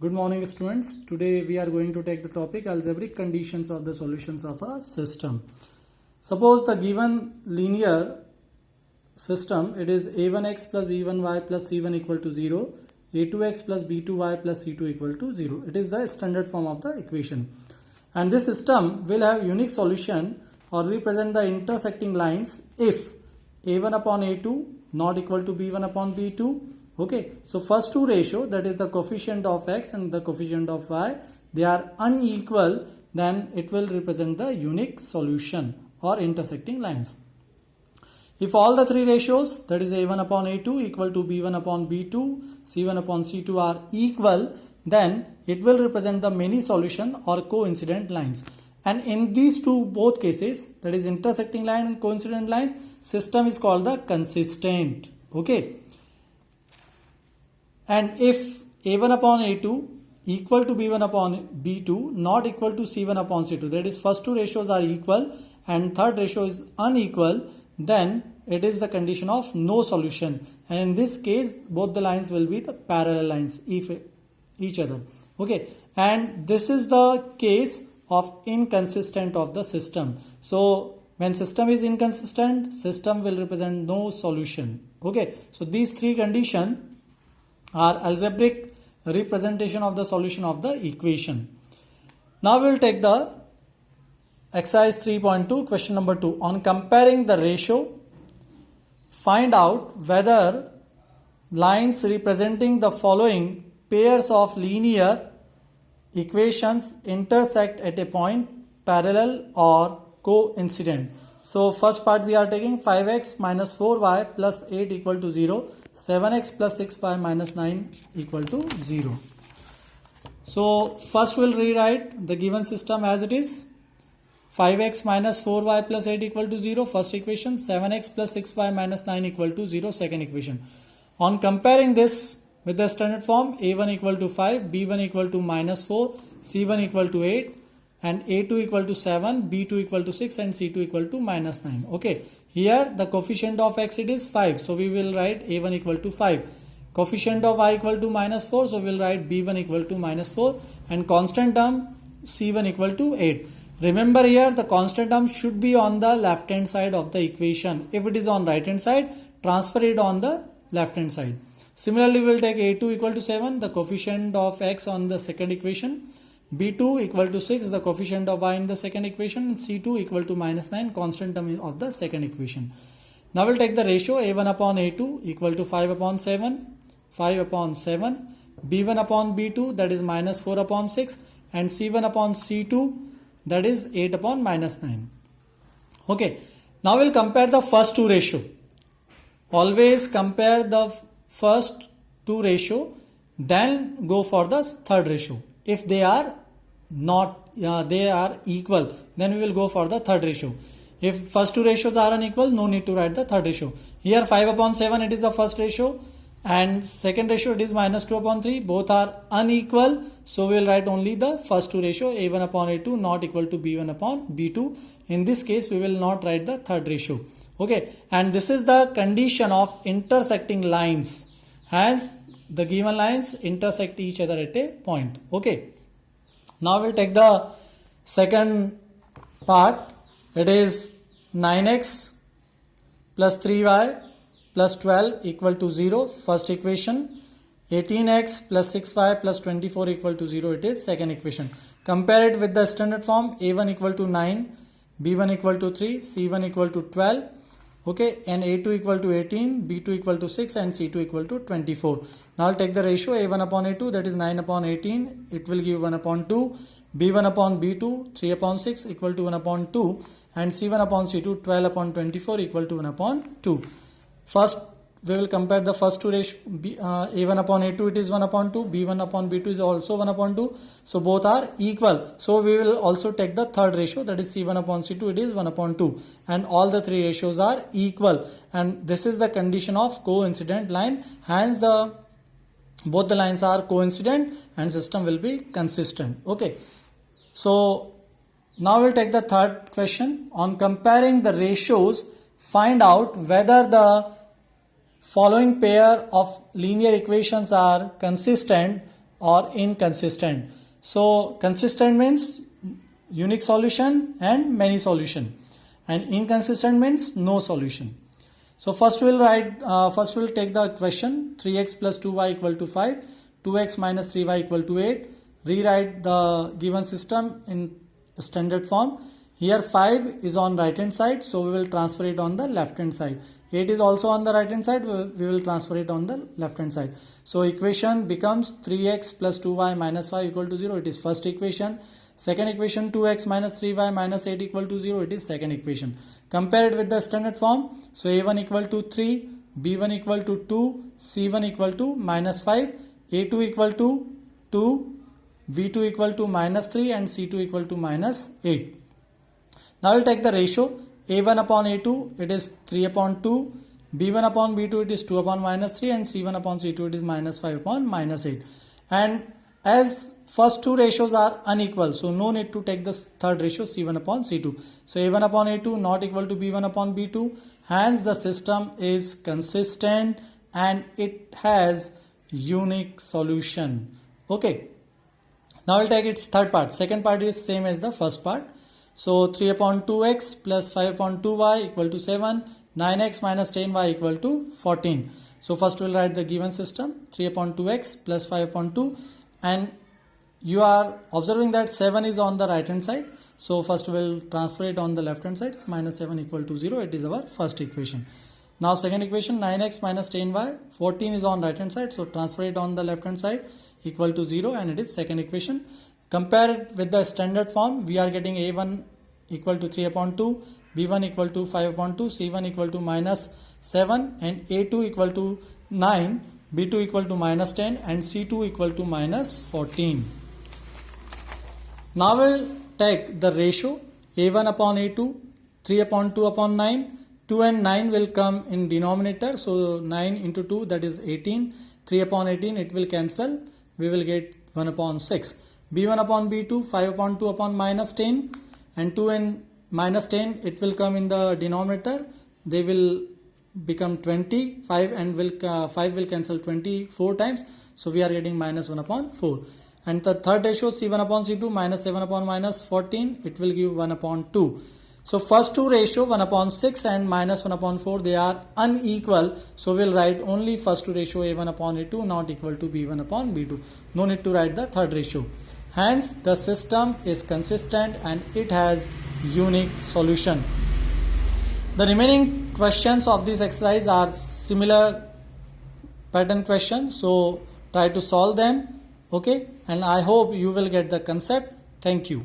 Good morning students. Today we are going to take the topic algebraic conditions of the solutions of a system. Suppose the given linear system, it is a1x plus b1y plus c1 equal to 0, a2x plus b2y plus c2 equal to 0. It is the standard form of the equation. And this system will have unique solution or represent the intersecting lines if a1 upon a2 not equal to b1 upon b2. Okay, so first two ratio, that is the coefficient of x and the coefficient of y, they are unequal, then it will represent the unique solution or intersecting lines. If all the three ratios, that is a1 upon a2 equal to b1 upon b2, c1 upon c2 are equal, then it will represent the many solution or coincident lines. And in these two both cases, that is intersecting line and coincident line, system is called the consistent. Okay. And if a1 upon a2 equal to b1 upon b2 not equal to c1 upon c2, that is first two ratios are equal and third ratio is unequal, then it is the condition of no solution. And in this case, both the lines will be the parallel lines if each other. Okay, and this is the case of inconsistent of the system. So when system is inconsistent, system will represent no solution. Okay, so these three conditions are algebraic representation of the solution of the equation. Now we will take the exercise 3.2, question number 2. On comparing the ratio, find out whether lines representing the following pairs of linear equations intersect at a point parallel or coincident. So first part we are taking 5x minus 4y plus 8 equal to 0, 7x plus 6y minus 9 equal to 0. So first we'll rewrite the given system as it is. 5x minus 4y plus 8 equal to 0, first equation. 7x plus 6y minus 9 equal to 0, second equation. On comparing this with the standard form, a1 equal to 5, b1 equal to minus 4, c1 equal to 8, and a2 equal to 7, b2 equal to 6, and c2 equal to minus 9. Okay, here the coefficient of x it is 5, so we will write a1 equal to 5. Coefficient of y equal to minus 4, so we will write b1 equal to minus 4, and constant term c1 equal to 8. Remember here the constant term should be on the left hand side of the equation. If it is on right hand side, transfer it on the left hand side. Similarly, we will take a2 equal to 7, the coefficient of x on the second equation. b2 equal to 6, the coefficient of y in the second equation, and c2 equal to minus 9, constant term of the second equation. Now we'll take the ratio a1 upon a2 equal to 5 upon 7, 5 upon 7, b1 upon b2, that is minus 4 upon 6, and c1 upon c2, that is 8 upon minus 9. Okay, now we'll compare the first two ratio. Always compare the first two ratio, then go for the third ratio. If they are not they are equal, then we will go for the third ratio. If first two ratios are unequal, no need to write the third ratio. Here 5 upon 7 it is the first ratio, and second ratio it is minus 2 upon 3, both are unequal, so we will write only the first two ratio, a1 upon a2 not equal to b1 upon b2. In this case we will not write the third ratio. Okay, and this is the condition of intersecting lines, as the given lines intersect each other at a point. Okay, now we'll take the second part. It is 9x plus 3y plus 12 equal to 0, first equation. 18x plus 6y plus 24 equal to 0, it is second equation. Compare it with the standard form, a1 equal to 9, b1 equal to 3, c1 equal to 12. Okay, and a2 equal to 18, b2 equal to 6, and c2 equal to 24. Now I'll take the ratio a1 upon a2, that is 9 upon 18, it will give 1 upon 2, b1 upon b2, 3 upon 6 equal to 1 upon 2, and c1 upon c2, 12 upon 24 equal to 1 upon 2. First we will compare the first two ratio, a1 upon a2 it is 1 upon 2, b1 upon b2 is also 1 upon 2, so both are equal. So we will also take the third ratio, that is c1 upon c2, it is 1 upon 2, and all the three ratios are equal, and this is the condition of coincident line, hence both the lines are coincident and system will be consistent. Okay, so now we'll take the third question. On comparing the ratios, find out whether the following pair of linear equations are consistent or inconsistent. So consistent means unique solution and many solution, and inconsistent means no solution. So first we'll take the equation 3x plus 2y equal to 5, 2x minus 3y equal to 8. Rewrite the given system in standard form. Here 5 is on right hand side, so we will transfer it on the left hand side. 8 is also on the right hand side, we will transfer it on the left hand side. So equation becomes 3x plus 2y minus 5 equal to 0. It is first equation. Second equation 2x minus 3y minus 8 equal to 0. It is second equation. Compare it with the standard form. So a1 equal to 3, b1 equal to 2, c1 equal to minus 5, a2 equal to 2, b2 equal to minus 3 and c2 equal to minus 8. Now we'll take the ratio a1 upon a2, it is 3 upon 2, b1 upon b2 it is 2 upon minus 3 and c1 upon c2 it is minus 5 upon minus 8. And as first two ratios are unequal, so no need to take the third ratio c1 upon c2. So a1 upon a2 not equal to b1 upon b2, hence the system is consistent and it has unique solution. Okay, now we'll take its third part. Second part is same as the first part. So 3 upon 2x plus 5 upon 2y equal to 7, 9x minus 10y equal to 14. So first we'll write the given system 3 upon 2x plus 5 upon 2, and you are observing that 7 is on the right hand side. So first we'll transfer it on the left hand side. Minus 7 equal to 0. It is our first equation. Now second equation 9x minus 10y, 14 is on right hand side. So transfer it on the left hand side equal to 0, and it is second equation. Compare it with the standard form. We are getting a1 equal to 3 upon 2, b1 equal to 5 upon 2, c1 equal to minus 7 and a2 equal to 9, b2 equal to minus 10 and c2 equal to minus 14. Now we'll take the ratio a1 upon a2, 3 upon 2 upon 9, 2 and 9 will come in denominator. So 9 into 2 that is 18, 3 upon 18 it will cancel, we will get 1 upon 6. b1 upon b2, 5 upon 2 upon minus 10 and 2 and minus 10 it will come in the denominator, they will become 20, 5 will cancel 24 times, so we are getting minus 1 upon 4. And the third ratio c1 upon c2 minus 7 upon minus 14, it will give 1 upon 2. So first two ratio 1 upon 6 and minus 1 upon 4, they are unequal, so we'll write only first two ratio a1 upon a2 not equal to b1 upon b2. No need to write the third ratio. Hence the system is consistent and it has unique solution. The remaining questions of this exercise are similar pattern questions, so try to solve them. Okay, and I hope you will get the concept. Thank you.